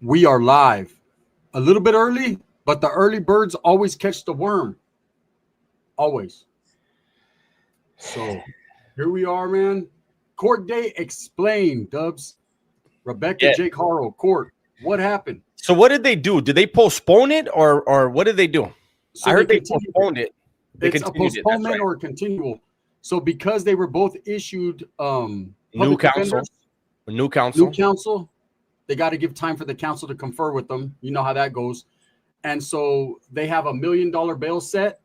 We are live. A little bit early, but the early birds always catch the worm. Always. So here we are, man. Court day explained, Dubs. Rebecca, Yeah. Jake Harrow, court. What happened? So what did they do? Did they postpone it or what did they do? So I heard they continued postponed it. They It's a continued it. That's postponement right. or a continual. So because they were both issued New public counsel. defenders, New new counsel. counsel, they got to give time for the counsel to confer with them. You know how that goes. And so they have $1 million bail set,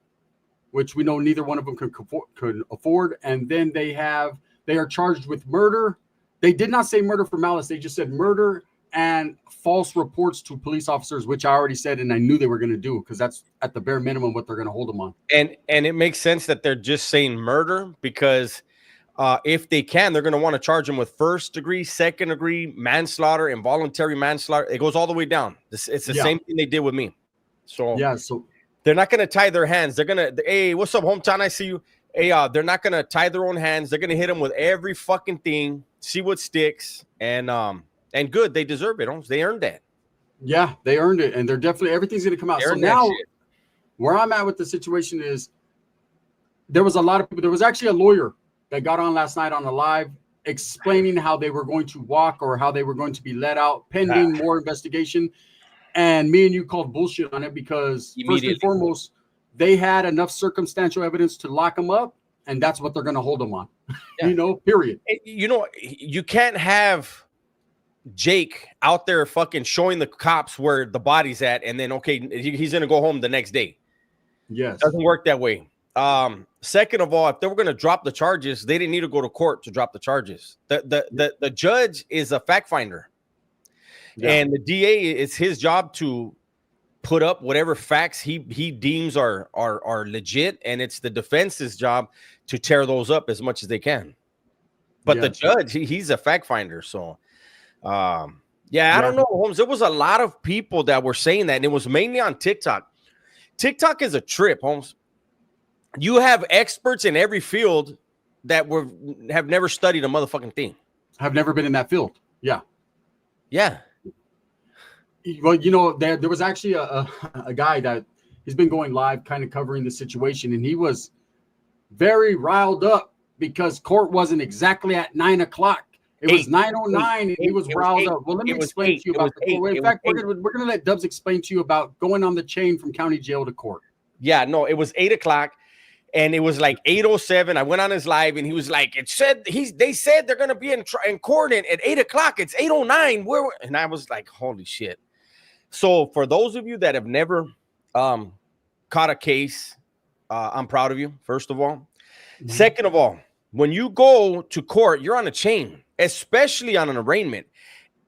which we know neither one of them could afford. And then they are charged with murder. They did not say murder for malice. They just said murder and false reports to police officers, which I already said, and I knew they were going to do because that's at the bare minimum what they're going to hold them on. And it makes sense that they're just saying murder because if they can, they're going to want to charge them with first degree, second degree, manslaughter, involuntary manslaughter. It goes all the way down. It's the same thing they did with me. So yeah, so they're not going to tie their hands. They're going to, hey, what's up, hometown? I see you. Hey, they're not going to tie their own hands. They're going to hit them with every fucking thing, see what sticks, and good. They deserve it. They earned that. Yeah, they earned it, and they're definitely everything's going to come out. So now, where I'm at with the situation is, there was a lot of people. There was actually a lawyer that got on last night on a live explaining how they were going to walk or how they were going to be let out pending more investigation. And me and you called bullshit on it because first and foremost, they had enough circumstantial evidence to lock them up, and that's what they're going to hold them on. Yeah. Period. You can't have Jake out there fucking showing the cops where the body's at, and then he's going to go home the next day. Yes, it doesn't work that way. Second of all, if they were going to drop the charges, they didn't need to go to court to drop the charges. The judge is a fact finder. Yeah. And the DA, it's his job to put up whatever facts he deems are legit, and it's the defense's job to tear those up as much as they can. But the judge, he's a fact finder. So, I don't know, Holmes. There was a lot of people that were saying that, and it was mainly on TikTok. TikTok is a trip, Holmes. You have experts in every field that have never studied a motherfucking thing. Have never been in that field. Yeah. Yeah. Well, there was actually a guy that he's been going live kind of covering the situation, and he was very riled up because court wasn't exactly at 9 o'clock. It was 9:09, and he was riled up. Well, let me explain to you about the court. In fact, we're going to let Dubs explain to you about going on the chain from county jail to court. Yeah, no, it was 8 o'clock, and it was like 8:07. I went on his live, and he was like, they said they're going to be in court at 8 o'clock. It's 8:09. And I was like, holy shit. So for those of you that have never caught a case, I'm proud of you, first of all. Mm-hmm. Second of all, when you go to court, you're on a chain, especially on an arraignment.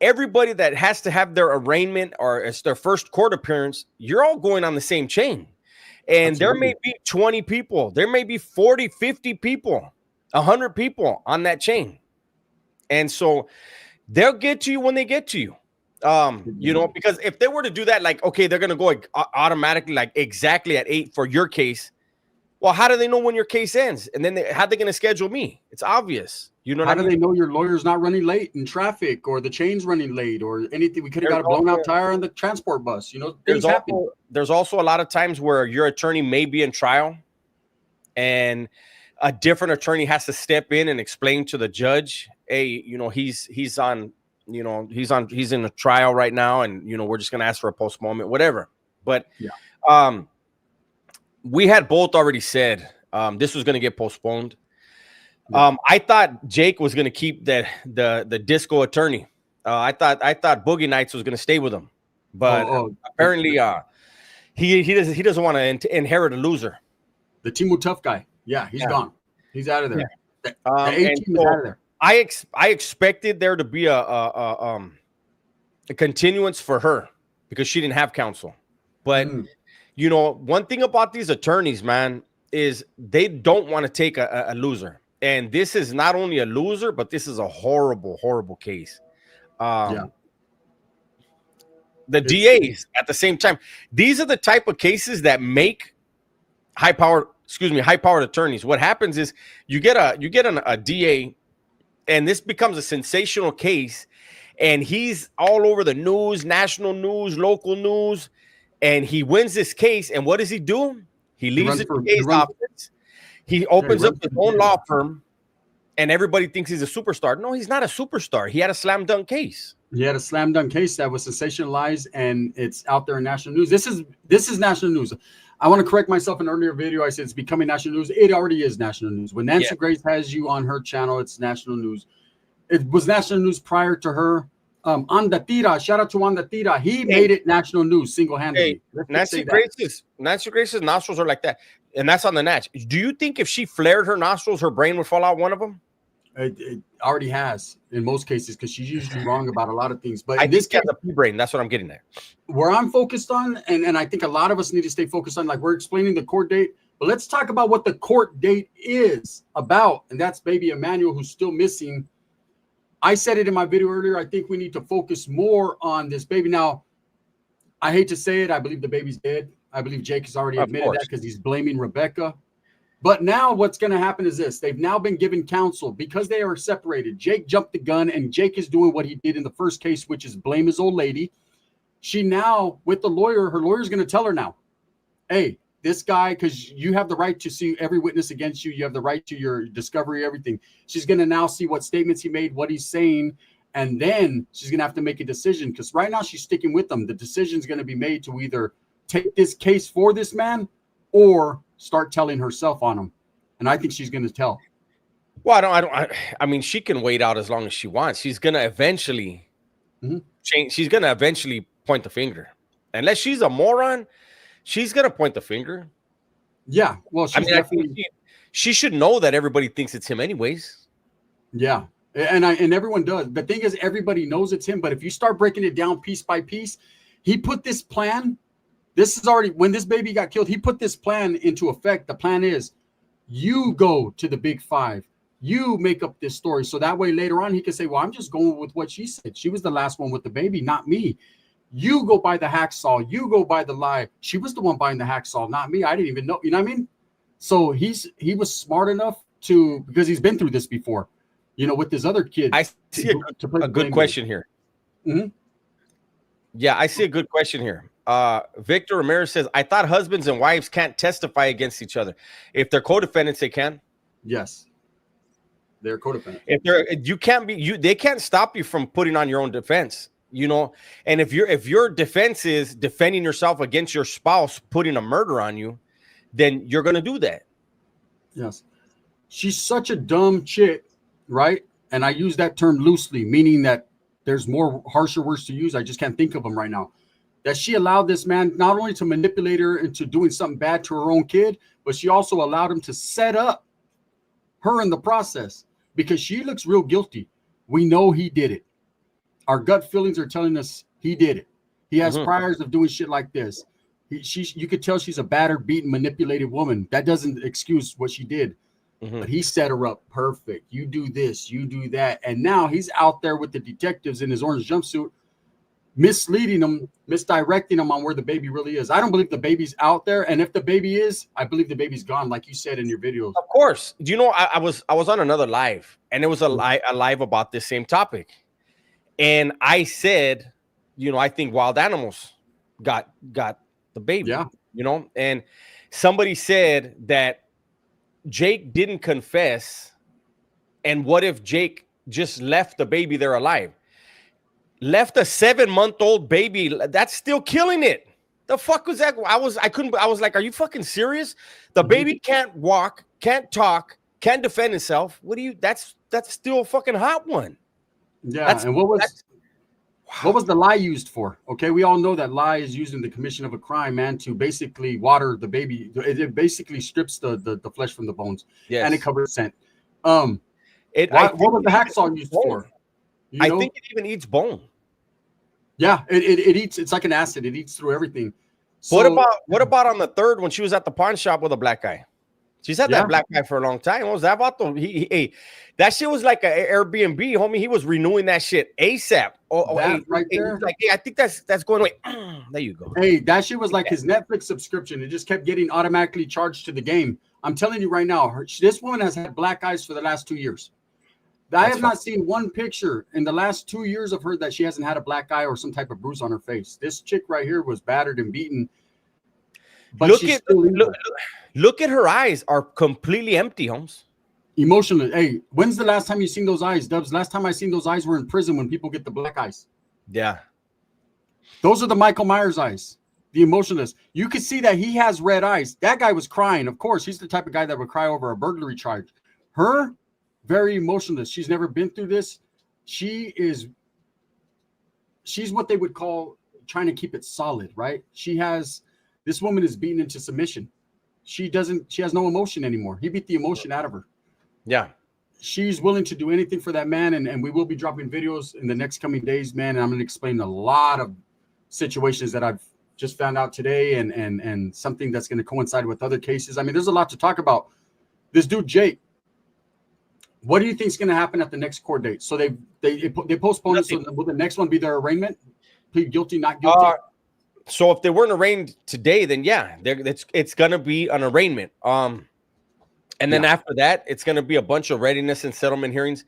Everybody that has to have their arraignment or it's their first court appearance, you're all going on the same chain. And there may be 20 people. There may be 40, 50 people, 100 people on that chain. And so they'll get to you when they get to you. Because if they were to do that, like, okay, they're going to go automatically, like exactly at 8 for your case. Well, how do they know when your case ends? And then how are they going to schedule me? It's obvious. How do they know your lawyer's not running late in traffic or the chain's running late or anything? We could have got a blown out tire on the transport bus. There's also a lot of times where your attorney may be in trial and a different attorney has to step in and explain to the judge, hey, he's in a trial right now, and we're just gonna ask for a postponement, whatever. But we had both already said this was gonna get postponed. I thought Jake was gonna keep the disco attorney. I thought Boogie Nights was gonna stay with him, but apparently he doesn't want to inherit a loser. The Timu Tough guy, he's gone. He's out of there. The A-team is out of there. I expected there to be a continuance for her because she didn't have counsel. But, one thing about these attorneys, man, is they don't want to take a loser. And this is not only a loser, but this is a horrible, horrible case. The DAs at the same time, these are the type of cases that make high-powered attorneys. What happens is you get a DA, and this becomes a sensational case, and he's all over the news, national news, local news, and he wins this case. And what does he do? He leaves the case office. He opens up his own law firm, and everybody thinks he's a superstar. No, he's not a superstar. He had a slam dunk case. He had a slam dunk case that was sensationalized, and it's out there in national news. This is national news. I want to correct myself. In an earlier video, I said it's becoming national news. It already is national news. When Nancy Grace has you on her channel, it's national news. It was national news prior to her. Anda Tira, shout out to Anda Tira. He made it national news single-handedly. Nancy Grace's nostrils are like that, and that's on the natch. Do you think if she flared her nostrils, her brain would fall out one of them? It already has in most cases, because she's usually wrong about a lot of things. But I think she has a pea brain. That's what I'm getting at. Where I'm focused on, and I think a lot of us need to stay focused on, like we're explaining the court date, but let's talk about what the court date is about, and that's baby Emmanuel, who's still missing. I said it in my video earlier. I think we need to focus more on this baby. Now, I hate to say it. I believe the baby's dead. I believe Jake has already admitted that because he's blaming Rebecca. But now what's going to happen is this. They've now been given counsel because they are separated. Jake jumped the gun, and Jake is doing what he did in the first case, which is blame his old lady. She now, with the lawyer, her lawyer's going to tell her now, hey, this guy, because you have the right to see every witness against you. You have the right to your discovery, everything. She's going to now see what statements he made, what he's saying, and then she's going to have to make a decision, because right now she's sticking with them. The decision is going to be made to either take this case for this man or start telling herself on him. And I think she's going to tell. Well, I mean, she can wait out as long as she wants. She's going to eventually change. She's going to eventually point the finger. Unless she's a moron, she's going to point the finger. Yeah. Well, she's definitely... she should know that everybody thinks it's him anyways. Yeah. And everyone does. The thing is, everybody knows it's him. But if you start breaking it down piece by piece, he put this plan. This is already, when this baby got killed, he put this plan into effect. The plan is you go to the big five. You make up this story. So that way later on, he can say, well, I'm just going with what she said. She was the last one with the baby, not me. You go buy the hacksaw. You go buy the lie. She was the one buying the hacksaw, not me. I didn't even know. You know what I mean? So he was smart enough to, because he's been through this before, you know, with this other kid. I see a good question here. Yeah, I see a good question here. Victor Ramirez says, I thought husbands and wives can't testify against each other. If they're co-defendants, they can. Yes. They're co-defendants. They can't stop you from putting on your own defense, you know. And if your defense is defending yourself against your spouse putting a murder on you, then you're going to do that. Yes. She's such a dumb chick, right? And I use that term loosely, meaning that there's more harsher words to use. I just can't think of them right now. That she allowed this man not only to manipulate her into doing something bad to her own kid, but she also allowed him to set up her in the process, because she looks real guilty. We know he did it. Our gut feelings are telling us he did it. He has priors of doing shit like this. You could tell she's a battered, beaten, manipulated woman. That doesn't excuse what she did. But he set her up perfect. You do this, you do that. And now he's out there with the detectives in his orange jumpsuit, misleading them, misdirecting them on where the baby really is. I don't believe the baby's out there. And if the baby is, I believe the baby's gone, like you said in your videos. Of course. Do you know, I was on another live, and it was a live about this same topic. And I said, you know, I think wild animals got the baby. Yeah. You know, and somebody said that Jake didn't confess. And what if Jake just left the baby there alive? Left a 7-month-old baby, that's still killing it. The fuck was that? I was like, are you fucking serious? The baby can't walk, can't talk, can't defend itself. That's still a fucking hot one. Yeah. And what was the lie used for? Okay, we all know that lie is used in the commission of a crime, man, to basically water the baby. It basically strips the flesh from the bones. Yes. And it covers scent. What was the hacksaw used for? I think it even eats bone. Yeah, it eats. It's like an acid. It eats through everything. So, what about on the third when she was at the pawn shop with a black guy? She's had that black guy for a long time. What was that about? That shit was like an Airbnb, homie. He was renewing that shit ASAP. Right there. Like, I think that's going away. There you go. Hey, that shit was like his Netflix subscription. It just kept getting automatically charged to the game. I'm telling you right now, this woman has had black eyes for the last 2 years. I have not seen one picture in the last 2 years of her that she hasn't had a black eye or some type of bruise on her face. This chick right here was battered and beaten. But look at her eyes are completely empty, Holmes. Emotionally. Hey, when's the last time you seen those eyes, Dubs? Last time I seen those eyes were in prison when people get the black eyes. Yeah. Those are the Michael Myers eyes, the emotionless. You could see that he has red eyes. That guy was crying. Of course, he's the type of guy that would cry over a burglary charge. Her, very emotionless. She's never been through this. She's what they would call trying to keep it solid, right? This woman is beaten into submission. She has no emotion anymore. He beat the emotion out of her. Yeah. She's willing to do anything for that man. And we will be dropping videos in the next coming days, man. And I'm going to explain a lot of situations that I've just found out today and something that's going to coincide with other cases. I mean, there's a lot to talk about. This dude, Jake, what do you think is going to happen at the next court date? So they postponed it. So will the next one be their arraignment? Plead guilty, not guilty? So if they weren't arraigned today, then yeah, it's going to be an arraignment. And then after that, it's going to be a bunch of readiness and settlement hearings.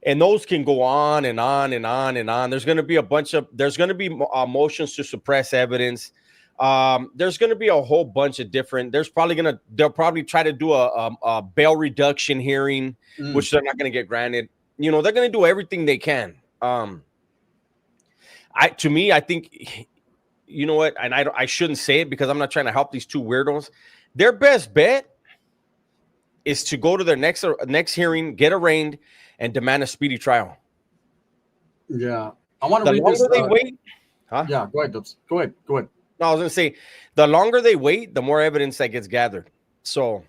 And those can go on and on and on and on. There's going to be motions to suppress evidence. There's going to be a whole bunch of different. They'll probably try to do a bail reduction hearing, which they're not going to get granted. They're going to do everything they can. I think, you know what? And I shouldn't say it because I'm not trying to help these two weirdos. Their best bet is to go to their next hearing, get arraigned, and demand a speedy trial. Yeah. I want to read this. The longer they wait. Huh? Yeah, go ahead, Dubs. Go ahead. No, I was going to say, the longer they wait, the more evidence that gets gathered. So,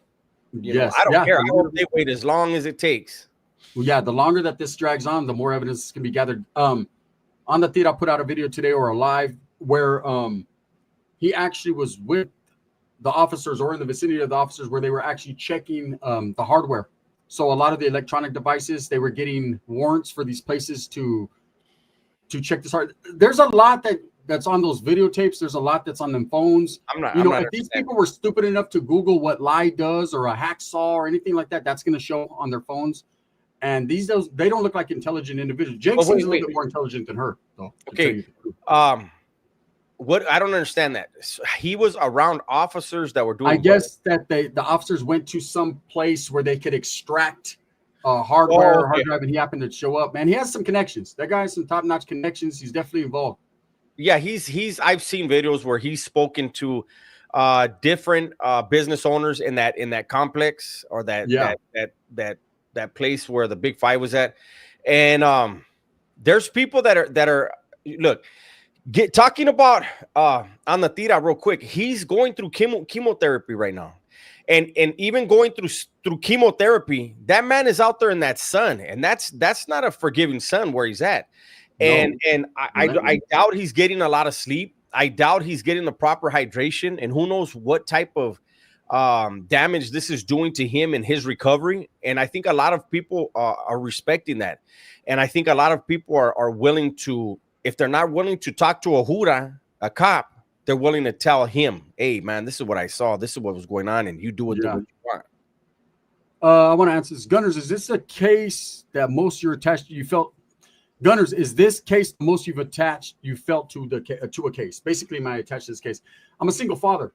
I don't care. I hope they wait as long as it takes. Well, yeah, the longer that this drags on, the more evidence can be gathered. On the Tira put out a video today or a live where he actually was with the officers or in the vicinity of the officers where they were actually checking the hardware. So a lot of the electronic devices, they were getting warrants for these places to check this hard. There's a lot that's on those videotapes. There's a lot that's on them phones. If these people were stupid enough to Google what lie does or a hacksaw or anything like that, that's going to show on their phones. And they don't look like intelligent individuals. Jake seems a little bit more intelligent than her, though. Okay. What I don't understand that he was around officers that were doing. I guess that the officers went to some place where they could extract hardware or hard drive, and he happened to show up. Man, he has some connections. That guy has some top-notch connections. He's definitely involved. Yeah, he's. I've seen videos where he's spoken to different business owners in that complex or that place where the Big Five was at, and there's people that are look. Talking about on the Tira real quick, he's going through chemotherapy right now, and even going through chemotherapy, that man is out there in that sun, and that's not a forgiving sun where he's at, and I doubt he's getting a lot of sleep. I doubt he's getting the proper hydration, and who knows what type of damage this is doing to him in his recovery. And I think a lot of people are respecting that, and I think a lot of people are willing to. If they're not willing to talk to a cop, they're willing to tell him, hey, man, this is what I saw. This is what was going on. And you do what you want. I want to answer this. Gunners, is this a case that most you're attached to? You felt, Gunners, is this case the most you felt to a case? Basically, am I attached to this case? I'm a single father.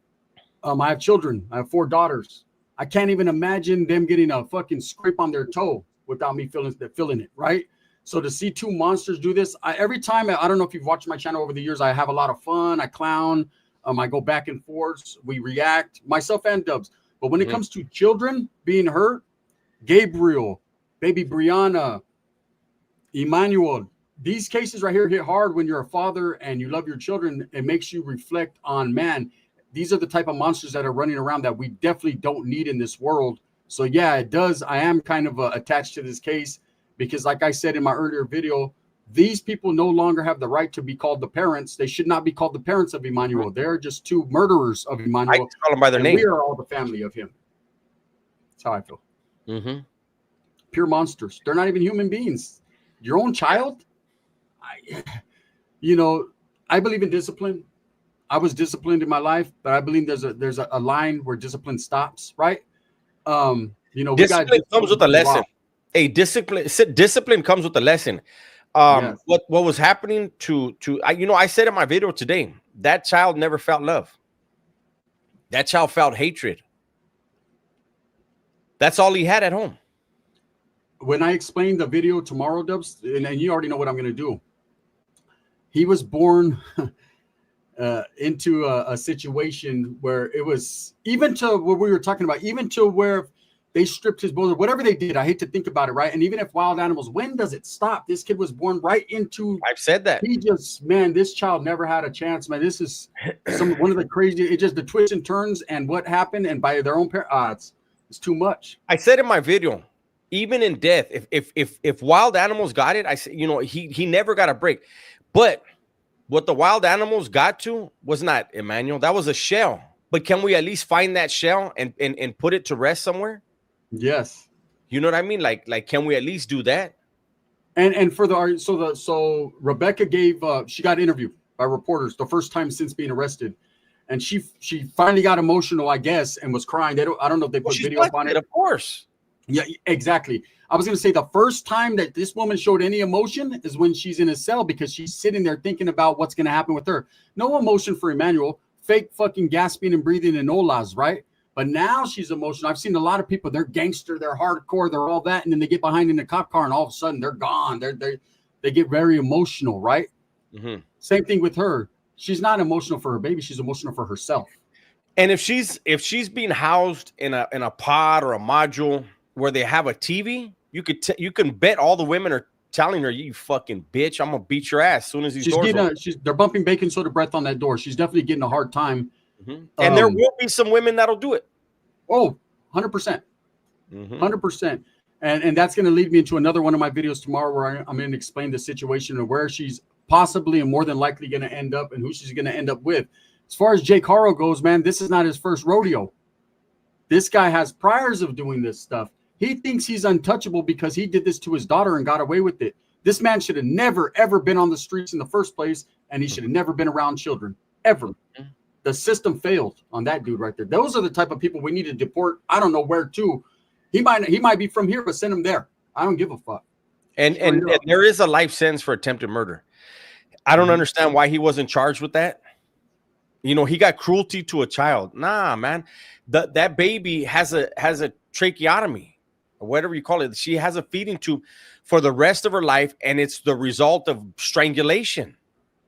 I have children. I have 4 daughters. I can't even imagine them getting a fucking scrape on their toe without me feeling it, right? So to see 2 monsters do this, every time, I don't know if you've watched my channel over the years, I have a lot of fun. I clown. I go back and forth. We react, myself and Dubs. But when it comes to children being hurt, Gabriel, baby Brianna, Emmanuel, these cases right here hit hard when you're a father and you love your children. It makes you reflect on, man, these are the type of monsters that are running around that we definitely don't need in this world. So yeah, it does. I am kind of attached to this case. Because like I said in my earlier video, these people no longer have the right to be called the parents. They should not be called the parents of Emmanuel. They're just 2 murderers of Emmanuel. I call them by their name. We are all the family of him. That's how I feel. Pure monsters. They're not even human beings. Your own child? I believe in discipline. I was disciplined in my life, but I believe there's a line where discipline stops, right? Discipline comes with a lesson. Hey, discipline comes with a lesson. Yes. What was happening to I said in my video today, that child never felt love. That child felt hatred. That's all he had at home. When I explain the video tomorrow, Dubs, and you already know what I'm going to do. He was born into a situation where it was, even to what we were talking about, even to where they stripped his boulder, whatever they did. I hate to think about it, right? And even if wild animals, when does it stop? This kid was born right into. I've said that. He just, man, this child never had a chance, man. This is one of the crazy. It just the twists and turns and what happened, and by their own parents, it's too much. I said in my video, even in death, if wild animals got it, I said, he never got a break. But what the wild animals got to was not Emmanuel. That was a shell. But can we at least find that shell and put it to rest somewhere? Yes. You know what I mean? Like, can we at least do that? And for so Rebecca gave she got interviewed by reporters the first time since being arrested, and she finally got emotional, I guess, and was crying. I don't know if they put video up on it. Of course. Yeah, exactly. I was going to say the first time that this woman showed any emotion is when she's in a cell, because she's sitting there thinking about what's going to happen with her. No emotion for Emmanuel, fake fucking gasping and breathing and olas, right? But now she's emotional. I've seen a lot of people, they're gangster, they're hardcore, they're all that. And then they get behind in the cop car and all of a sudden they're gone. They get very emotional, right? Mm-hmm. Same thing with her. She's not emotional for her baby. She's emotional for herself. And if she's being housed in a pod or a module where they have a TV, you can bet all the women are telling her, "You fucking bitch, I'm gonna beat your ass as soon as these doors open." They're bumping baking soda breath on that door. She's definitely getting a hard time. Mm-hmm. And there will be some women that'll do it. Oh, 100%. 100%. And that's going to lead me into another one of my videos tomorrow where I'm going to explain the situation of where she's possibly and more than likely going to end up and who she's going to end up with. As far as Jake Haros goes, man, this is not his first rodeo. This guy has priors of doing this stuff. He thinks he's untouchable because he did this to his daughter and got away with it. This man should have never, ever been on the streets in the first place, and he should have never been around children, ever. The system failed on that dude right there. Those are the type of people we need to deport. I don't know where to. He might be from here, but send him there. I don't give a fuck. And there is a life sentence for attempted murder. I don't understand why he wasn't charged with that. He got cruelty to a child. Nah, man. That baby has a tracheotomy, or whatever you call it. She has a feeding tube for the rest of her life, and it's the result of strangulation.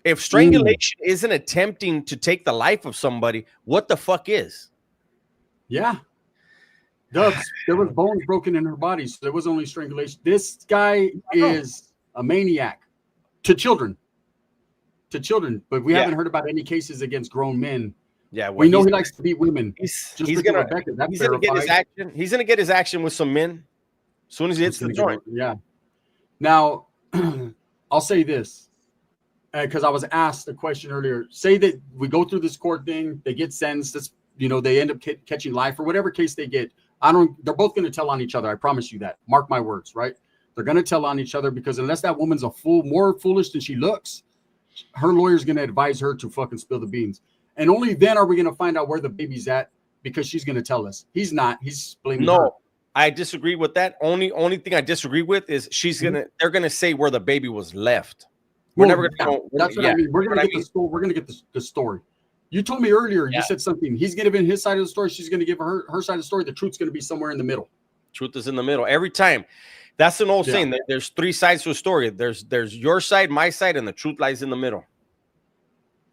If strangulation isn't attempting to take the life of somebody, what the fuck is? Yeah. Dubs, there was bones broken in her body, so there was only strangulation. This guy is a maniac to children. But we haven't heard about any cases against grown men. Yeah, we know he likes to beat women. He's gonna get his action. He's gonna get his action with some men as soon as he hits the joint. Yeah. Now, I'll say this. Because I was asked a question earlier. Say that we go through this court thing, they get sentenced. They end up catching life or whatever case they get. They're both going to tell on each other. I promise you that. Mark my words, right? They're going to tell on each other because unless that woman's more foolish than she looks, her lawyer's going to advise her to fucking spill the beans. And only then are we going to find out where the baby's at, because she's going to tell us. He's not. He's blaming her. I disagree with that. Only thing I disagree with is they're going to say where the baby was left. We're never going to know. That's what I mean. We're going to get the story. We're going to get the story. You told me earlier, you said something. He's going to give his side of the story. She's going to give her side of the story. The truth's going to be somewhere in the middle. Truth is in the middle every time. That's an old saying. There's three sides to a story. There's your side, my side, and the truth lies in the middle.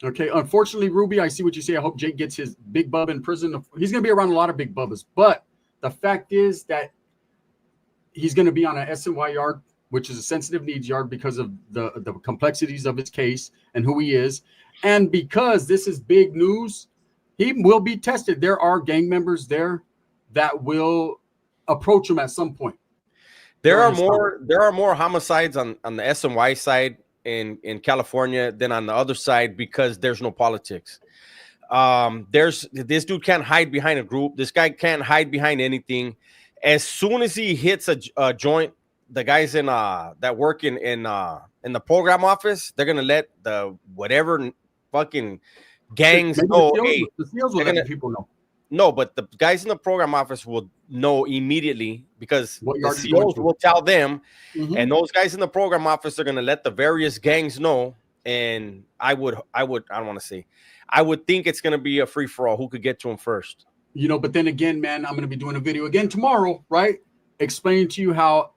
Okay. Unfortunately, Ruby, I see what you say. I hope Jake gets his big bub in prison. He's going to be around a lot of big bubbas. But the fact is that he's going to be on an SNY yard, which is a sensitive needs yard because of the complexities of his case and who he is. And because this is big news, he will be tested. There are gang members there that will approach him at some point. There are more homicides on the SNY side in California than on the other side because there's no politics. This dude can't hide behind a group. This guy can't hide behind anything. As soon as he hits a joint, the guys that work in the program office, they're gonna let the whatever fucking gangs know. The SEALs will let people know. No, but the guys in the program office will know immediately because What the yard you're going COs to. will tell them, Mhm. and those guys in the program office are going to let the various gangs know. And I don't want to say, I would think it's going to be a free for all. Who could get to him first? You know, but then again, man, I'm going to be doing a video again tomorrow, right? Explaining to you how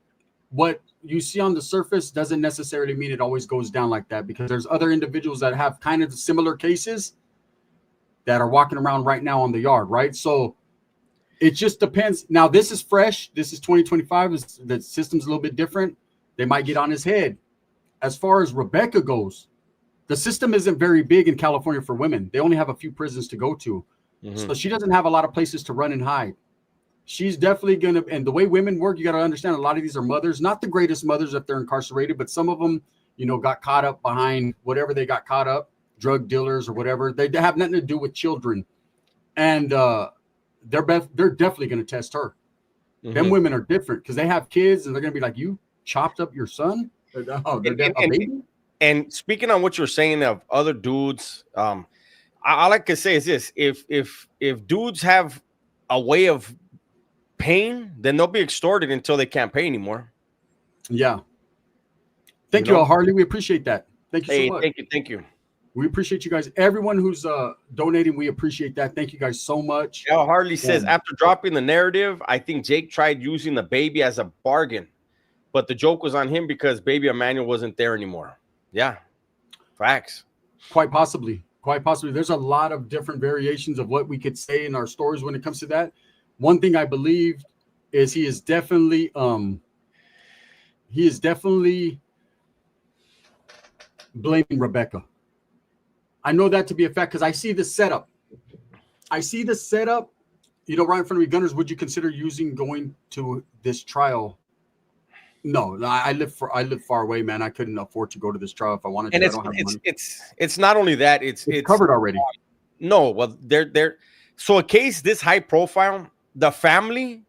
what you see on the surface doesn't necessarily mean it always goes down like that, because there's other individuals that have kind of similar cases that are walking around right now on the yard, right? So it just depends. Now, this is fresh. This is 2025. The system's a little bit different. They might get on his head. As far as Rebecca goes, the system isn't very big in California for women. They only have a few prisons to go to. So she doesn't have a lot of places to run and hide. She's definitely going to, and the way women work, you got to understand a lot of these are mothers, not the greatest mothers if they're incarcerated, but some of them, you know, got caught up behind whatever they got caught up, drug dealers or whatever. They have nothing to do with children. And they're definitely going to test her. Them women are different because they have kids and they're going to be like, you chopped up your son? Oh, a baby? And speaking on what you're saying of other dudes, all I can say is this: if dudes have a way of paying, then they'll be extorted until they can't pay anymore. Yeah. Thank you all, Harley. We appreciate that. Thank you so much. Thank you. We appreciate you guys. Everyone who's donating, we appreciate that. Thank you guys so much. Yeah, Harley says, after dropping the narrative, I think Jake tried using the baby as a bargain, but the joke was on him because baby Emmanuel wasn't there anymore. Yeah, facts. Quite possibly. There's a lot of different variations of what we could say in our stories when it comes to that. One thing I believe is he is definitely blaming Rebecca. I know that to be a fact because I see the setup. You know, right in front of me. Gunners, would you consider going to this trial? No, I live far away, man. I couldn't afford to go to this trial if I wanted to. And I don't have money. It's not only that, it's covered already. No, well, they're so a case this high profile, the family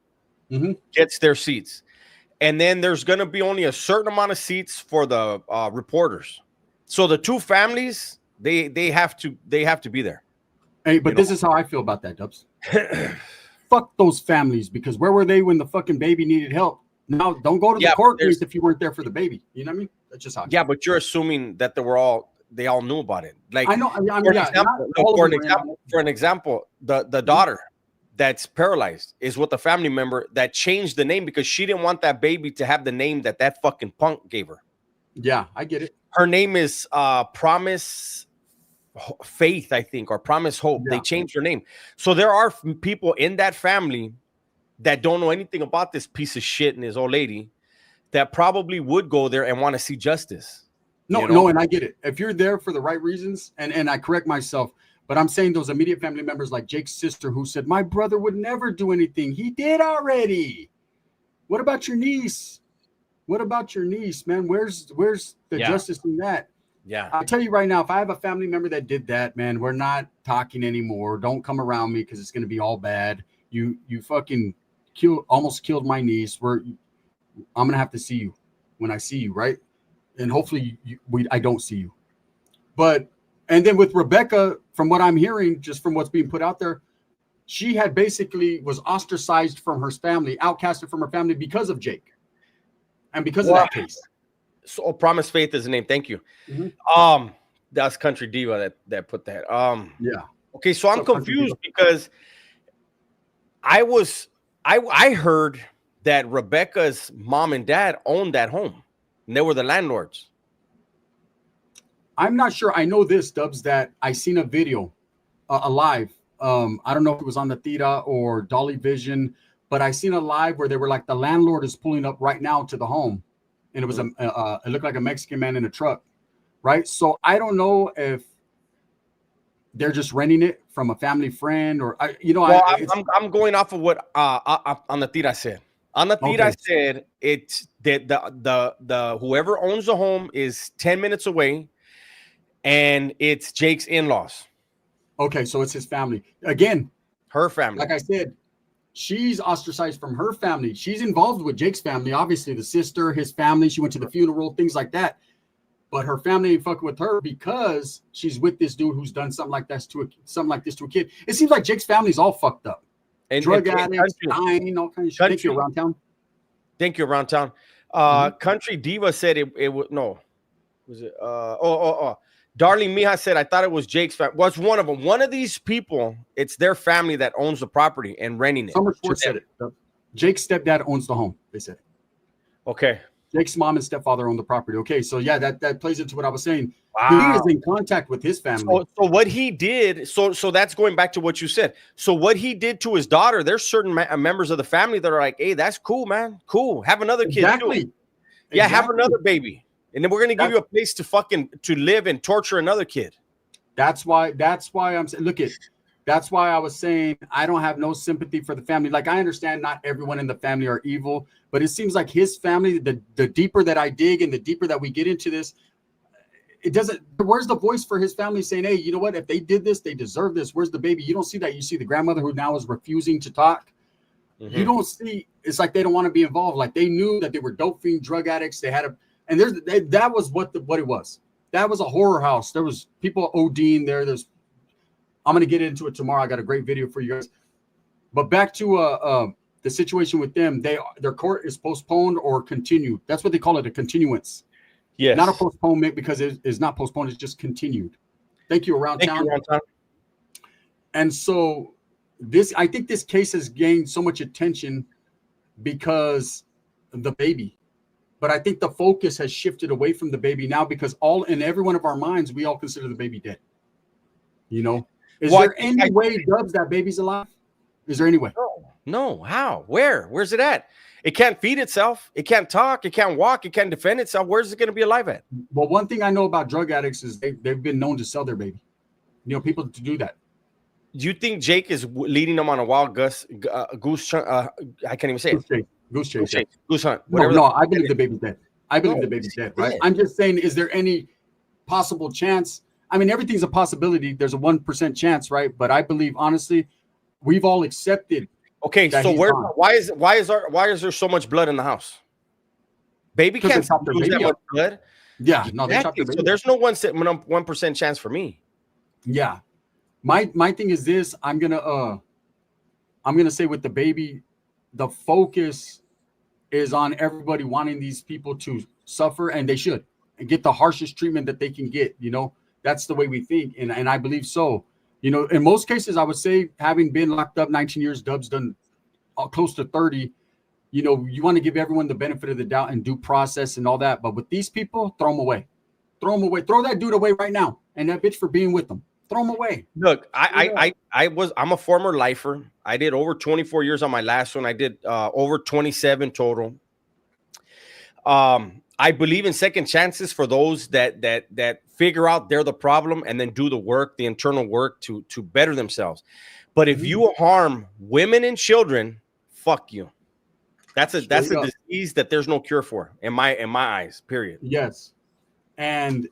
gets their seats, and then there's going to be only a certain amount of seats for the reporters. So the two families, they have to be there. Hey, but this is how I feel about that, Dubs. Fuck those families, because where were they when the fucking baby needed help? Now, don't go to the court case if you weren't there for the baby. You know what I mean? That's just how. Yeah, but you're assuming that they all knew about it. Like I know. For an example, the daughter that's paralyzed is with a family member that changed the name because she didn't want that baby to have the name that fucking punk gave her. Yeah, I get it. Her name is Promise Faith, I think, or Promise Hope. Yeah. They changed her name. So there are people in that family that don't know anything about this piece of shit and his old lady that probably would go there and want to see justice. No, and I get it. If you're there for the right reasons, and I correct myself, but I'm saying those immediate family members like Jake's sister who said, my brother would never do anything. He did already. What about your niece? Man? Where's the justice in that? Yeah. I'll tell you right now, if I have a family member that did that, man, we're not talking anymore. Don't come around me because it's going to be all bad. You fucking almost killed my niece. I'm going to have to see you when I see you, right? And hopefully I don't see you. And then with Rebecca, from what I'm hearing, just from what's being put out there, she had basically was ostracized from her family, outcasted from her family because of Jake. And because of that case. So Promise Faith is the name. Thank you. That's Country Diva that put that. Yeah. Okay, so I'm confused because I heard that Rebecca's mom and dad owned that home, and they were the landlords. I'm not sure. I know this, Dubs, that I seen a video, a live. I don't know if it was on the Theta or Dolly Vision, but I seen a live where they were like, the landlord is pulling up right now to the home, and it was it looked like a Mexican man in a truck, right? So I don't know if they're just renting it from a family friend or I'm going off of what on the Theta said. On the Theta said it's the whoever owns the home is 10 minutes away, and it's Jake's in-laws. Okay, so it's his family. Again, her family. Like I said, she's ostracized from her family. She's involved with Jake's family, obviously the sister, his family. She went to the funeral, things like that. but her family ain't fucking with her because she's with this dude who's done something like this to a kid. It seems like Jake's family's all fucked up. Drug addicts, dying, all kinds of shit. Thank you, Around Town. Thank you, Around Town. Country Diva said it was no. Was it? Darling Mija said, I thought it was Jake's family. Was one of them. One of these people, it's their family that owns the property and renting it. Summer Schwartz said it. Jake's stepdad owns the home, they said. Okay. Jake's mom and stepfather own the property. Okay, so yeah, that plays into what I was saying. Wow. He is in contact with his family. So what he did, so that's going back to what you said. So what he did to his daughter, there's certain members of the family that are like, hey, that's cool, man. Cool. Have another kid. Exactly. Yeah, have another baby. And then we're going to give you a place to live and torture another kid. That's why I'm saying, that's why I was saying I don't have no sympathy for the family. Like, I understand not everyone in the family are evil, but it seems like his family, the deeper that I dig and the deeper that we get into this, it doesn't, where's the voice for his family saying, hey, you know what, if they did this, they deserve this. Where's the baby? You don't see that. You see the grandmother who now is refusing to talk. Mm-hmm. You don't see, it's like they don't want to be involved. Like, they knew that they were dope fiend drug addicts. They had and that was what it was. That was a horror house. There was people ODing there. I'm going to get into it tomorrow. I got a great video for you guys. But back to the situation with them, their court is postponed or continued. That's what they call it, a continuance. Yes. Not a postponement, because it is not postponed. It's just continued. Thank you, Around Town. And so I think this case has gained so much attention because of the baby. But I think the focus has shifted away from the baby now, because in every one of our minds, we all consider the baby dead. You know? Is there any way, Dubs, that baby's alive? Is there any way? No. How? Where's it at? It can't feed itself. It can't talk. It can't walk. It can't defend itself. Where's it going to be alive at? Well, one thing I know about drug addicts is they've been known to sell their baby. You know, people to do that. Do you think Jake is leading them on a wild goose? I can't even say it. Goose chase. Goose hunt. No, I believe the baby's dead. I believe the baby's dead, right? I'm just saying, is there any possible chance? I mean, everything's a possibility. There's a 1% chance, right? But I believe, honestly, we've all accepted. Okay, so why is there so much blood in the house? Baby can't lose that much blood. Yeah, no, they chopped their baby. So there's no 1% chance for me. Yeah, my thing is this. I'm gonna say with the baby, the focus is on everybody wanting these people to suffer, and they should, and get the harshest treatment that they can get. You know, that's the way we think, and I believe so. You know, in most cases, I would say, having been locked up 19 years, Dub's done close to 30. You know, you want to give everyone the benefit of the doubt and due process and all that. But with these people, throw them away. Throw them away. Throw that dude away right now. And that bitch for being with them. Throw them away. Look, I'm a former lifer. I did over 24 years on my last one. I did over 27 total. I believe in second chances for those that figure out they're the problem and then do the work, the internal work to better themselves. But if you harm women and children, fuck you. That's a disease that there's no cure for in my eyes, period. Yes. And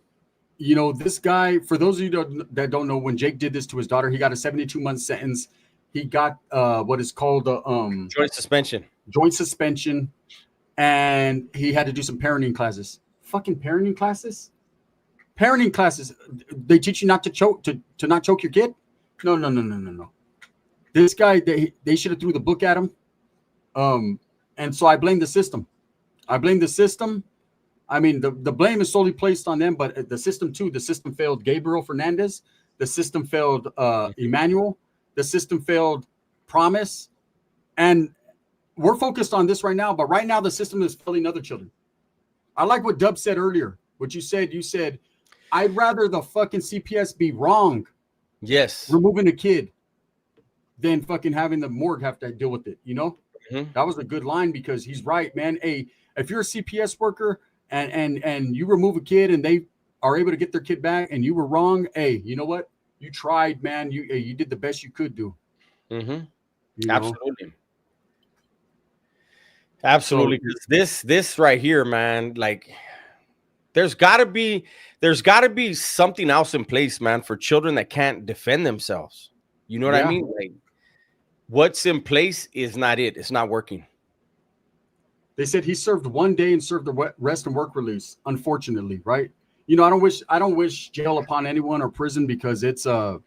you know, this guy, for those of you that don't know, when Jake did this to his daughter, he got a 72-month sentence. He got what is called joint suspension. And he had to do some parenting classes. Fucking parenting classes? Parenting classes. They teach you not to choke, to not choke your kid? No. This guy, they should have threw the book at him. And so I blame the system. I mean, the blame is solely placed on them, but the system too. The system failed Gabriel Fernandez. The system failed Emmanuel. The system failed Promise. And we're focused on this right now, but right now the system is failing other children. I like what Dub said earlier. What you said, I'd rather the fucking CPS be wrong. Yes. Removing a kid than fucking having the morgue have to deal with it. You know, That was a good line, because he's right, man. Hey, if you're a CPS worker and you remove a kid and they are able to get their kid back and you were wrong, hey, you know what? You tried, man. You did the best you could do. Absolutely. Absolutely. This right here, man, like there's gotta be something else in place, man, for children that can't defend themselves. You know what I mean? Like, what's in place is not it. It's not working. They said he served 1 day and served the rest and work release, unfortunately, right? you know, I don't wish jail upon anyone or prison, because it's a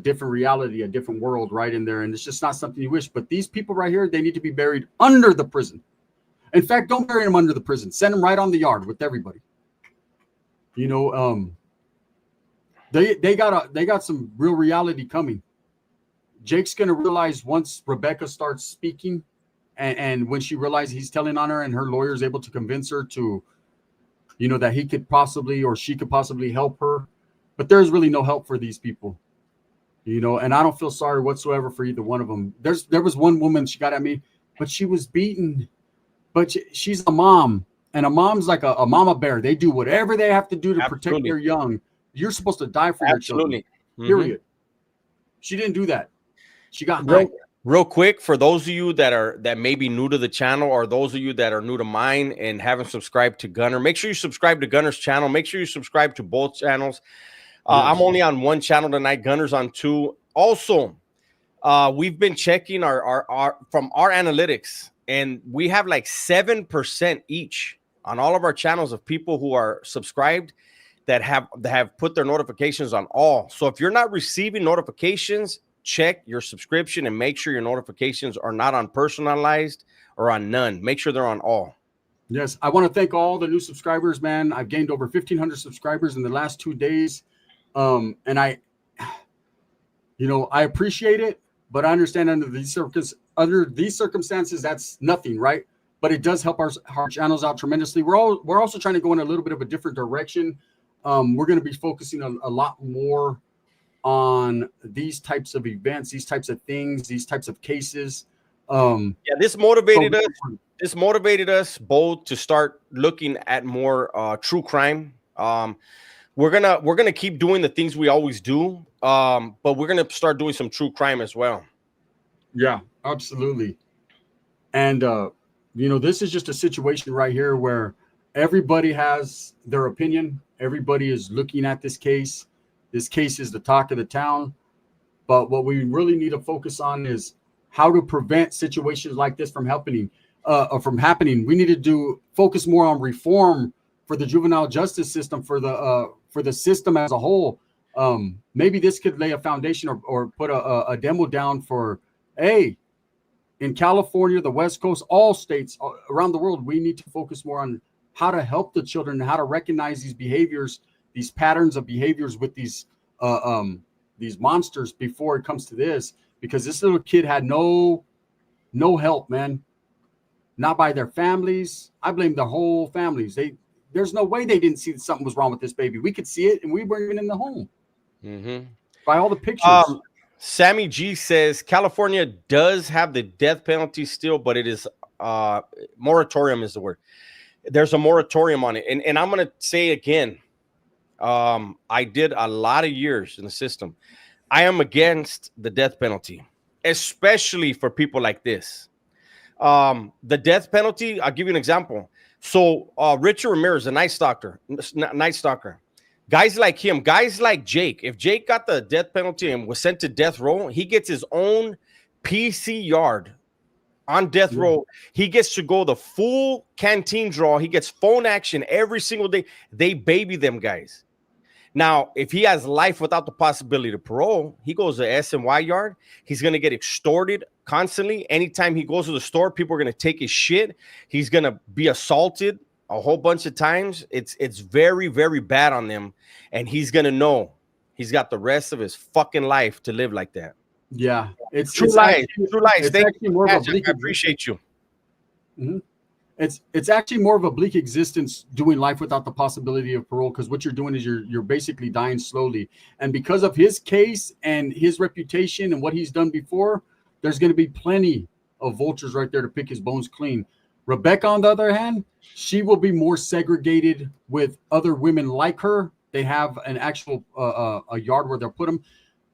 different reality, a different world right in there. And it's just not something you wish. But these people right here, they need to be buried under the prison. In fact, don't bury them under the prison. Send them right on the yard with everybody. You know, they got some real reality coming. Jake's going to realize once Rebecca starts speaking, and when she realizes he's telling on her and her lawyer is able to convince her to, you know, that he could possibly, or she could possibly help her. But there's really no help for these people, you know, and I don't feel sorry whatsoever for either one of them. There was one woman, she got at me, but she was beaten, but she's a mom, and a mom's like a mama bear. They do whatever they have to do to protect their young. You're supposed to die for your children. Period. She didn't do that. She got real quick, for those of you that may be new to the channel, or those of you that are new to mine and haven't subscribed to Gunner, make sure you subscribe to Gunner's channel. Make sure you subscribe to both channels. I'm only on one channel tonight. Gunner's on two. Also, we've been checking our from our analytics, and we have like 7% each on all of our channels of people who are subscribed that have put their notifications on all. So if you're not receiving notifications, check your subscription and make sure your notifications are not on personalized or on none. Make sure they're on all. Yes, I want to thank all the new subscribers, man. I've gained over 1,500 subscribers in the last 2 days. And I appreciate it, but I understand under these circumstances, that's nothing, right? But it does help our channels out tremendously. We're also trying to go in a little bit of a different direction. We're going to be focusing a lot more on these types of events, these types of things, these types of cases. This motivated us. This motivated us both to start looking at more true crime. We're gonna keep doing the things we always do, but we're gonna start doing some true crime as well. Yeah, absolutely. And this is just a situation right here where everybody has their opinion. Everybody is looking at this case. This case is the talk of the town. But what we really need to focus on is how to prevent situations like this from happening. We need to focus more on reform for the juvenile justice system, for the system as a whole. Maybe this could lay a foundation or put a demo down for, hey, in California, the West Coast, all states around the world, we need to focus more on how to help the children and how to recognize these behaviors, these patterns of behaviors with these monsters before it comes to this, because this little kid had no help, man. Not by their families. I blame their whole families. There's no way they didn't see that something was wrong with this baby. We could see it, and we weren't even in the home. By all the pictures. Sammy G says California does have the death penalty still, but it is moratorium is the word. There's a moratorium on it. And I'm going to say again, I did a lot of years in the system. I am against the death penalty, especially for people like this. The death penalty, I'll give you an example. So Richard Ramirez, a Night Stalker, guys like him, guys like Jake, if Jake got the death penalty and was sent to death row, he gets his own PC yard on death row. He gets to go the full canteen draw. He gets phone action every single day. They baby them guys. Now, if he has life without the possibility of parole, he goes to SNY yard. He's going to get extorted constantly. Anytime he goes to the store, people are going to take his shit. He's going to be assaulted a whole bunch of times. It's very, very bad on them. And he's going to know he's got the rest of his fucking life to live like that. Yeah. It's true lies. Thank you. I appreciate you. Mm-hmm. It's actually more of a bleak existence doing life without the possibility of parole, because what you're doing is you're basically dying slowly. And because of his case and his reputation and what he's done before, there's going to be plenty of vultures right there to pick his bones clean. Rebecca, on the other hand, she will be more segregated with other women like her. They have an actual a yard where they'll put them.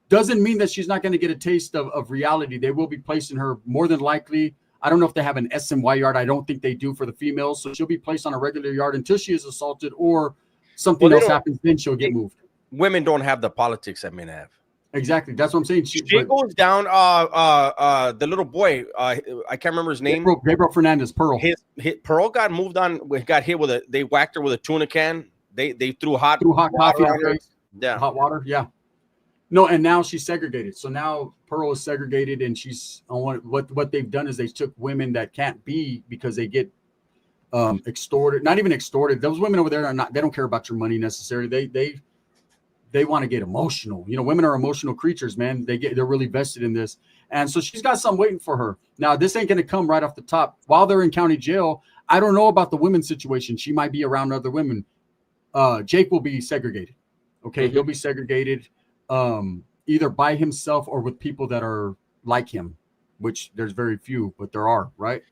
Doesn't mean that she's not going to get a taste of reality. They will be placing her more than likely. I don't know if they have an SNY yard. I don't think they do for the females. So she'll be placed on a regular yard until she is assaulted or something else happens. Then she'll get moved. Women don't have the politics that men have. Exactly. That's what I'm saying. She goes down. The little boy. I can't remember his name. Gabriel Fernandez. Pearl. His Pearl got moved on. Got hit with they whacked her with a tuna can. They threw hot coffee on her. Yeah, hot water. Yeah. No, and now she's segregated. So now Pearl is segregated, and she's on what they've done is they took women that can't be because they get extorted. Not even extorted. Those women over there are not. They don't care about your money necessarily. They want to get emotional. You know, women are emotional creatures, man. They're really vested in this, and so she's got some waiting for her. Now, this ain't going to come right off the top. While they're in county jail, I don't know about the women's situation. She might be around other women. Jake will be segregated. Okay, he'll be segregated. Either by himself or with people that are like him, which there's very few, but there are, right?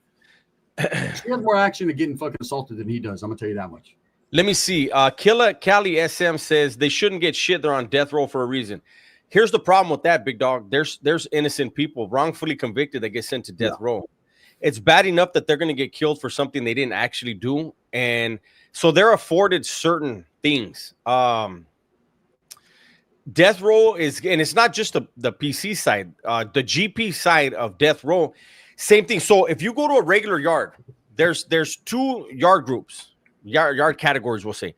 She has more action to getting fucking assaulted than he does. I'm gonna tell you that much. Let me see. Killa Cali SM says they shouldn't get shit. They're on death row for a reason. Here's the problem with that, big dog. There's innocent people wrongfully convicted that get sent to death row. It's bad enough that they're gonna get killed for something they didn't actually do, and so they're afforded certain things. Death row is, and it's not just the PC side, the GP side of death row, same thing. So if you go to a regular yard, there's two yard groups, yard categories, we'll say.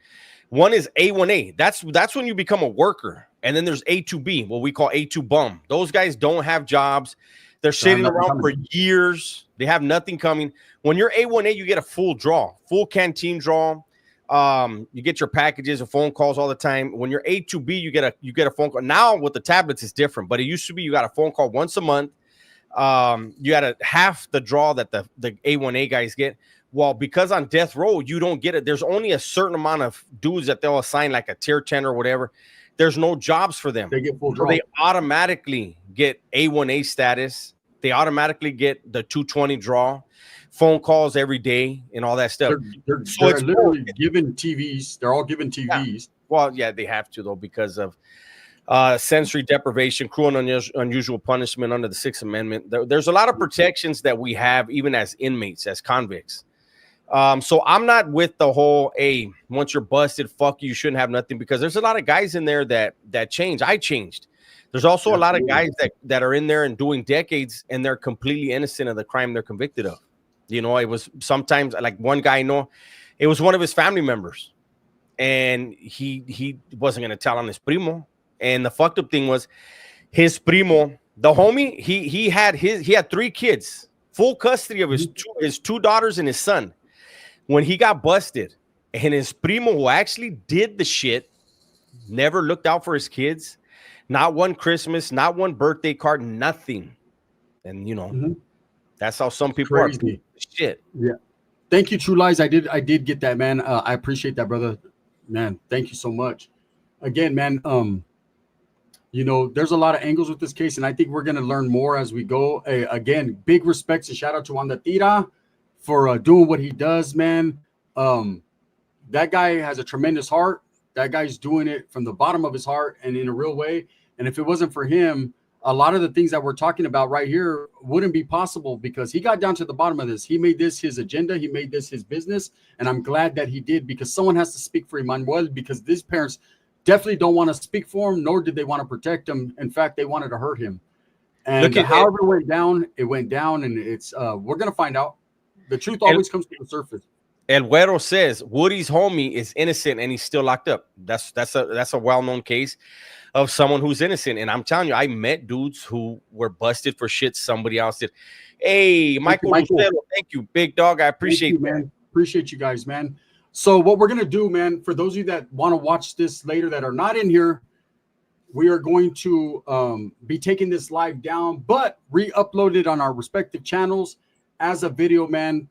One is A1A. That's when you become a worker, and then there's A2B, what we call A2 bum. Those guys don't have jobs. They're sitting around for years. They have nothing coming. When you're A1A, you get a full draw, full canteen draw. You get your packages and phone calls all the time. When you're A2B, you get a phone call. Now with the tablets, it's different, but it used to be you got a phone call once a month. You had half the draw that the A1A guys get. Well, because on death row, you don't get it. There's only a certain amount of dudes that they'll assign, like a tier 10 or whatever. There's no jobs for them. They get full draw. So they automatically get A1A status. They automatically get the 220 draw. Phone calls every day and all that stuff. They're literally given TVs. They're all given TVs. Yeah. Well, yeah, they have to, though, because of sensory deprivation, cruel and unusual punishment under the Sixth Amendment. There's a lot of protections that we have even as inmates, as convicts. So I'm not with the whole, hey, once you're busted, fuck you shouldn't have nothing, because there's a lot of guys in there that change. I changed. There's also a lot of guys that are in there and doing decades, and they're completely innocent of the crime they're convicted of. You know, it was sometimes like one guy, it was one of his family members, and he wasn't going to tell on his primo. And the fucked up thing was his primo, the homie, he had 3 kids, full custody of his 2 daughters and his son. When he got busted, and his primo, who actually did the shit, never looked out for his kids, not one Christmas, not one birthday card, nothing. And that's how some people are. Shit. Yeah. Thank you, True Lies. I did get that, man. I appreciate that, brother. Man, thank you so much. Again, man, there's a lot of angles with this case, and I think we're gonna learn more as we go. Again, big respects and shout out to Wanda Tira for doing what he does, man. That guy has a tremendous heart. That guy's doing it from the bottom of his heart and in a real way. And if it wasn't for him, a lot of the things that we're talking about right here wouldn't be possible, because he got down to the bottom of this. He made this his agenda. He made this his business. And I'm glad that he did, because someone has to speak for Emmanuel, because these parents definitely don't want to speak for him, nor did they want to protect him. In fact, they wanted to hurt him. And however it went down, and it's we're going to find out. The truth always comes to the surface. El Güero says Woody's homie is innocent and he's still locked up. That's a well-known case of someone who's innocent. And I'm telling you, I met dudes who were busted for shit somebody else did. Hey, Michael. Thank you, big dog. I appreciate you, man. Appreciate you guys, man. So what we're going to do, man, for those of you that want to watch this later that are not in here, we are going to be taking this live down, but re-upload it on our respective channels as a video, man,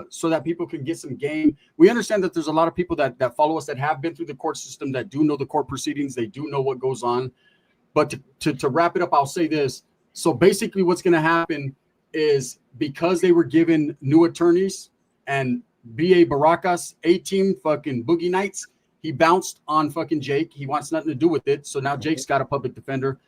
so that people can get some game. We understand that there's a lot of people that follow us that have been through the court system, that do know the court proceedings. They do know what goes on. But to wrap it up, I'll say this. So basically what's going to happen is, because they were given new attorneys, and B.A. Baracas, A-Team, fucking Boogie Nights, he bounced on fucking Jake. He wants nothing to do with it. So now Jake's got a public defender.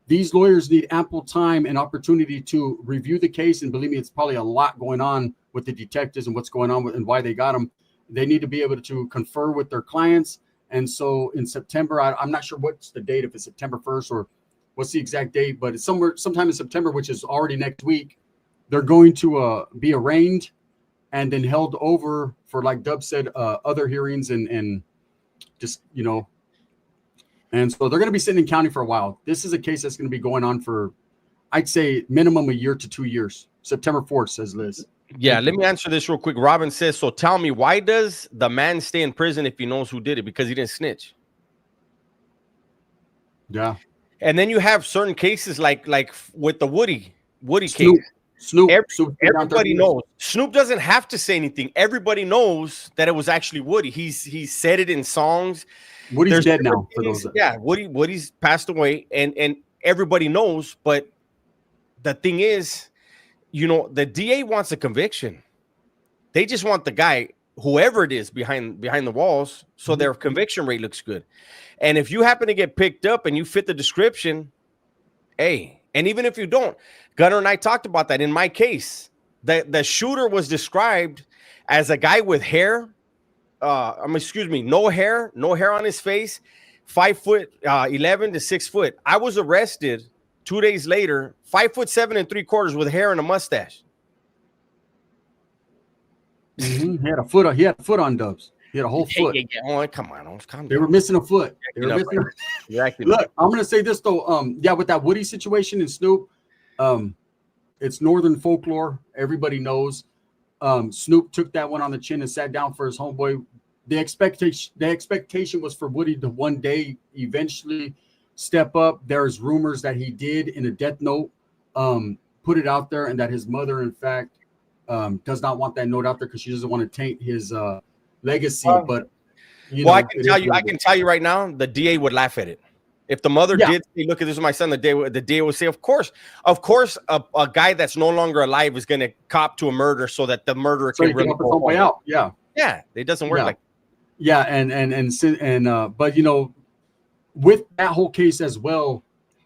These lawyers need ample time and opportunity to review the case. And believe me, it's probably a lot going on with the detectives and what's going on and why they got them. They need to be able to confer with their clients. And so in September, I'm not sure what's the date, if it's September 1st or what's the exact date, but it's sometime in September, which is already next week. They're going to be arraigned and then held over for, like Dub said, other hearings and just, and so they're going to be sitting in county for a while. This is a case that's going to be going on for, I'd say, minimum a year to 2 years. September 4th, says Liz. Yeah, let me answer this real quick. Robin says, so tell me, why does the man stay in prison if he knows who did it? Because he didn't snitch. Yeah. And then you have certain cases like with the Woody Snoop, case. Snoop. Everybody knows. Snoop doesn't have to say anything. Everybody knows that it was actually Woody. He said it in songs. Woody's dead now. For those Woody's passed away, and everybody knows. But the thing is, the DA wants a conviction. They just want the guy, whoever it is, behind the walls, so their conviction rate looks good. And if you happen to get picked up and you fit the description, hey, and even if you don't, Gunnar and I talked about that. In my case, the shooter was described as a guy with hair. No hair on his face, 5'11" to 6 foot. I was arrested 2 days later, 5'7 3/4 with hair and a mustache. He had a foot on Dubs. He had a whole foot. Yeah. Oh, come on, calm down. They were missing a foot. Look, I'm gonna say this though. With that Woody situation and Snoop, it's Northern folklore. Everybody knows. Snoop took that one on the chin and sat down for his homeboy. The expectation was for Woody to one day eventually step up. There's rumors that he did in a death note, put it out there, and that his mother, in fact, does not want that note out there because she doesn't want to taint his legacy. But I can tell you right now, the DA would laugh at it. If the mother did say, "Look, this is my son," the DA would say, "Of course, a guy that's no longer alive is going to cop to a murder so that the murderer can really go way out." Yeah, it doesn't work like. Yeah, but with that whole case as well,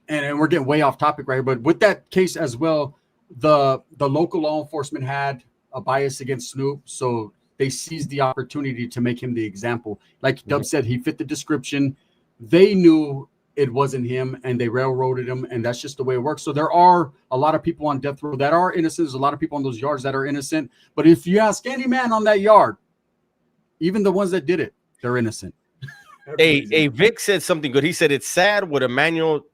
and we're getting way off topic right here, but with that case as well, the local law enforcement had a bias against Snoop, so they seized the opportunity to make him the example. Like Dub said, he fit the description. They knew it wasn't him, and they railroaded him, and that's just the way it works. So there are a lot of people on death row that are innocent. There's a lot of people on those yards that are innocent. But if you ask any man on that yard, even the ones that did it, they're innocent. Hey, Vic said something good. He said, it's sad what Emmanuel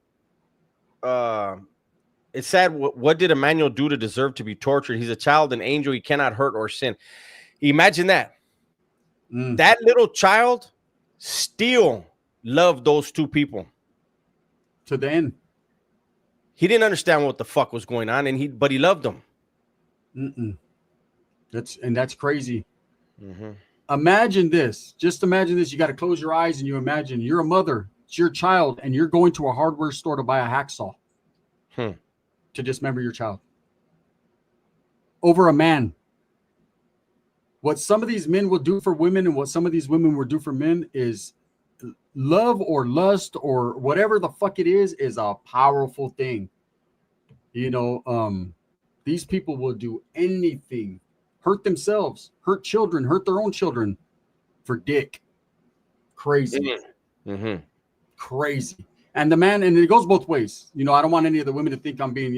it's sad. What did Emmanuel do to deserve to be tortured? He's a child, an angel. He cannot hurt or sin. Imagine that. That little child still loved those two people to the end. He didn't understand what the fuck was going on, but he loved them. That's crazy. Imagine this. Just imagine this. You got to close your eyes and you imagine you're a mother. It's your child, and you're going to a hardware store to buy a hacksaw to dismember your child over a man. What some of these men will do for women and what some of these women will do for men is love or lust or whatever the fuck it is a powerful thing. These people will do anything, hurt themselves, hurt children, hurt their own children for dick. Crazy. Crazy. And it goes both ways. I don't want any of the women to think I'm being,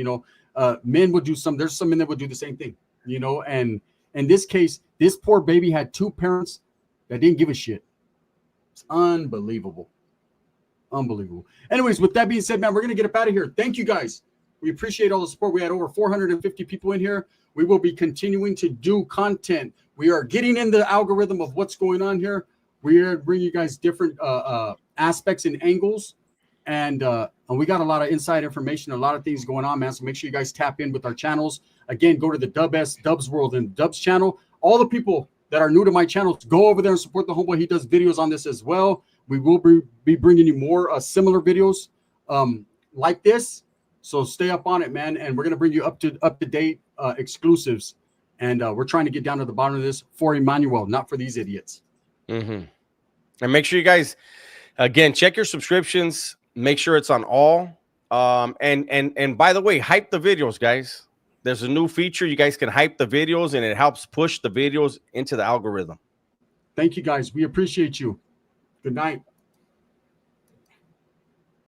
men would do there's some men that would do the same thing, and in this case, this poor baby had two parents that didn't give a shit. It's unbelievable. Unbelievable. Anyways, with that being said, man, we're going to get up out of here. Thank you guys. We appreciate all the support. We had over 450 people in here. We will be continuing to do content. We are getting in the algorithm of what's going on here. We are bringing you guys different aspects and angles. And we got a lot of inside information, a lot of things going on, man. So make sure you guys tap in with our channels. Again, go to the Dubs World and Dubs channel. All the people that are new to my channel, go over there and support the homeboy. He does videos on this as well. We will be bringing you more similar videos like this. So stay up on it, man. And we're going to bring you up to date exclusives. And we're trying to get down to the bottom of this for Emmanuel, not for these idiots. And make sure you guys, again, check your subscriptions. Make sure it's on all. And by the way, hype the videos, guys. There's a new feature. You guys can hype the videos, and it helps push the videos into the algorithm. Thank you, guys. We appreciate you. Good night.